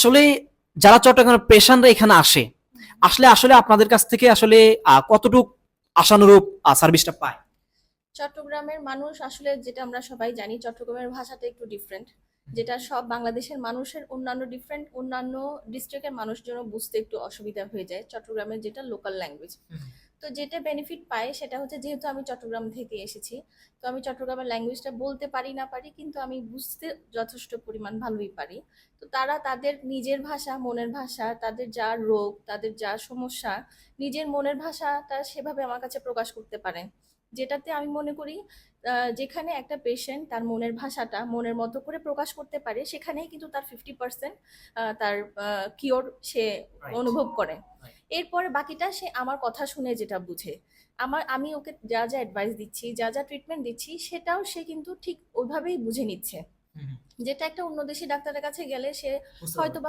আসলে যারা চট্টগ্রামের পেশেন্টরা এখানে আসে, আসলে আসলে আপনাদের কাছ থেকে আসলে কতটুক আশানুরূপ সার্ভিসটা পায়? চট্টগ্রামের মানুষ আসলে, যেটা আমরা সবাই জানি, চট্টগ্রামের ভাষাটা একটু ডিফারেন্ট, যেটা সব বাংলাদেশের মানুষের অন্যান্য ডিফারেন্ট অন্যান্য ডিস্ট্রিক্টের মানুষের জন্য বুঝতে একটু অসুবিধা হয়ে যায় চট্টগ্রামের যেটা লোকাল ল্যাঙ্গুয়েজ। তো যেটা বেনিফিট পায় সেটা হচ্ছে, যেহেতু আমি চট্টগ্রাম থেকে এসেছি, তো আমি চট্টগ্রামের ল্যাঙ্গুয়েজটা বলতে পারি না পারি, কিন্তু আমি বুঝতে যথেষ্ট পরিমাণ ভালোই পারি। তো তারা তাদের নিজের ভাষা, মনের ভাষা, তাদের যা রোগ, তাদের যা সমস্যা, নিজের মনের ভাষাটা সেভাবে আমার কাছে প্রকাশ করতে পারে। যেটাতে আমি মনে করি যেখানে একটা পেশেন্ট তার মনের ভাষাটা মনের মতো করে প্রকাশ করতে পারে, সেখানেই কিন্তু তার 50% তার কিওর সে রাইট, অনুভব করে। রাইট। এরপরে বাকিটা সে আমার কথা শুনে যেটা বুঝে। আমি ওকে যা যা অ্যাডভাইস দিচ্ছি, যা যা ট্রিটমেন্ট দিচ্ছি, সেটাও সে কিন্তু ঠিক ওইভাবেই বুঝে নিচ্ছে। হুম, হুম। যেটা একটা অন্য দেশি ডাক্তারের কাছে গেলে সে বুঝতে পারলাম। হয়তোবা